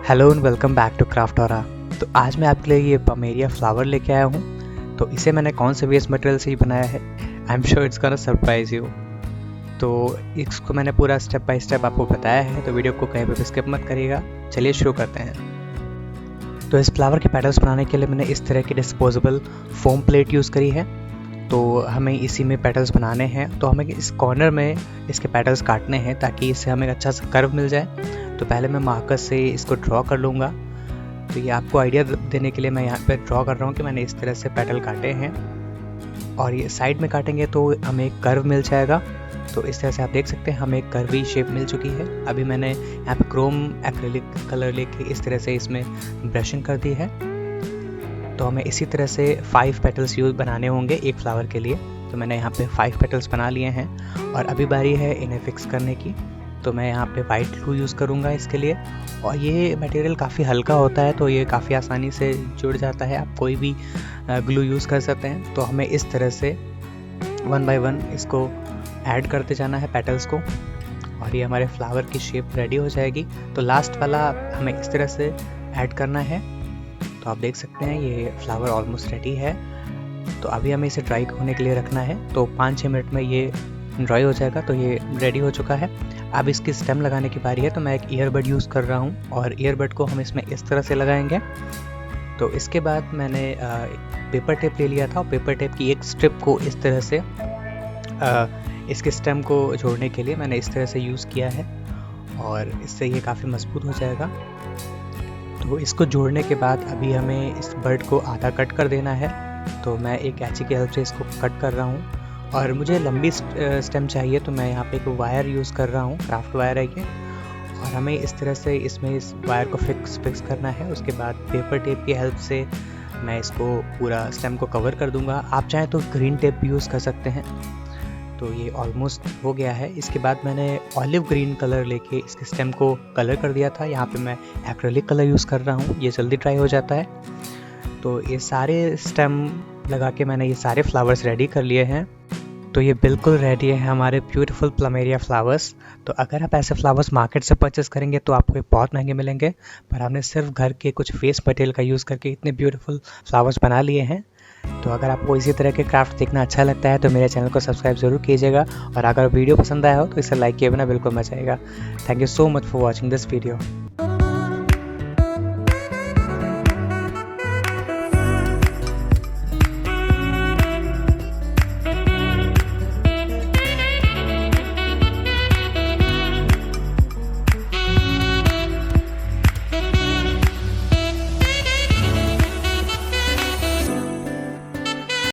Hello and welcome back to Craftora. तो आज मैं आपके लिए ये पमेरिया फ्लावर लेके आया हूँ। तो इसे मैंने कौन से वेस्ट मटेरियल से ही बनाया है, I am sure it's gonna surprise you. तो इसको मैंने पूरा स्टेप बाय स्टेप आपको बताया है, तो वीडियो को कहीं पर भी स्किप मत करिएगा। चलिए शुरू करते हैं। तो इस फ्लावर के पेटल्स बनाने के लिए मैंने इस तरह की डिस्पोजेबल फोम प्लेट यूज़ करी है। तो हमें इसी में पेटल्स बनाने हैं, तो हमें इस कॉर्नर में इसके पेटल्स काटने हैं ताकि इससे हमें अच्छा सा कर्व मिल जाए। तो पहले मैं मार्कर से इसको ड्रॉ कर लूँगा। तो ये आपको आइडिया देने के लिए मैं यहाँ पे ड्रॉ कर रहा हूँ कि मैंने इस तरह से पेटल काटे हैं, और ये साइड में काटेंगे तो हमें एक कर्व मिल जाएगा। तो इस तरह से आप देख सकते हैं हमें एक कर्वी शेप मिल चुकी है। अभी मैंने यहाँ पे क्रोम एक्रेलिक कलर लेके इस तरह से इसमें ब्रशिंग कर दी है। तो हमें इसी तरह से 5 पेटल्स यूज बनाने होंगे एक फ्लावर के लिए। तो मैंने यहाँ पे 5 पेटल्स बना लिए हैं, और अभी बारी है इन्हें फिक्स करने की। तो मैं यहाँ पे वाइट ग्लू यूज़ करूँगा इसके लिए, और ये मटेरियल काफ़ी हल्का होता है तो ये काफ़ी आसानी से जुड़ जाता है। आप कोई भी ग्लू यूज़ कर सकते हैं। तो हमें इस तरह से 1 बाय 1 इसको ऐड करते जाना है पेटल्स को, और ये हमारे फ्लावर की शेप रेडी हो जाएगी। तो लास्ट वाला हमें इस तरह से ऐड करना है। तो आप देख सकते हैं ये फ्लावर ऑलमोस्ट रेडी है। तो अभी हमें इसे ड्राई होने के लिए रखना है। तो 5-6 मिनट में ये ड्राई हो जाएगा। तो ये रेडी हो चुका है। अब इसकी स्टेम लगाने की बारी है। तो मैं एक ईयरबड यूज़ कर रहा हूँ, और ईयरबड को हम इसमें इस तरह से लगाएंगे। तो इसके बाद मैंने पेपर टेप ले लिया था, और पेपर टेप की एक स्ट्रिप को इस तरह से इसके स्टेम को जोड़ने के लिए मैंने इस तरह से यूज़ किया है, और इससे ये काफ़ी मजबूत हो जाएगा। तो इसको जोड़ने के बाद अभी हमें इस बर्ड को आधा कट कर देना है। तो मैं एक कैंची की हेल्प से इसको कट कर रहा हूँ, और मुझे लंबी स्टेम चाहिए। तो मैं यहाँ पे एक वायर यूज़ कर रहा हूँ, क्राफ्ट वायर है ये, और हमें इस तरह से इसमें इस वायर को फिक्स करना है। उसके बाद पेपर टेप की हेल्प से मैं इसको पूरा स्टेम को कवर कर दूँगा। आप चाहें तो ग्रीन टेप भी यूज़ कर सकते हैं। तो ये ऑलमोस्ट हो गया है। इसके बाद मैंने ऑलिव ग्रीन कलर लेके इसके स्टेम को कलर कर दिया था। यहाँ पे मैं एक्रेलिक कलर यूज़ कर रहा हूँ, ये जल्दी ड्राई हो जाता है। तो ये सारे स्टेम लगा के मैंने ये सारे फ्लावर्स रेडी कर लिए हैं। तो ये बिल्कुल रेडी है हमारे ब्यूटीफुल प्लमेरिया फ्लावर्स। तो अगर आप ऐसे फ्लावर्स मार्केट से परचेस करेंगे तो आपको बहुत महंगे मिलेंगे, पर हमने सिर्फ घर के कुछ फेस मटेरियल का यूज़ करके इतने ब्यूटीफुल फ्लावर्स बना लिए हैं। तो अगर आपको इसी तरह के क्राफ्ट देखना अच्छा लगता है तो मेरे चैनल को सब्सक्राइब ज़रूर कीजिएगा, और अगर वीडियो पसंद आया हो तो इसे लाइक किए बिना बिल्कुल मत जाइएगा। Thank you so much for watching this video.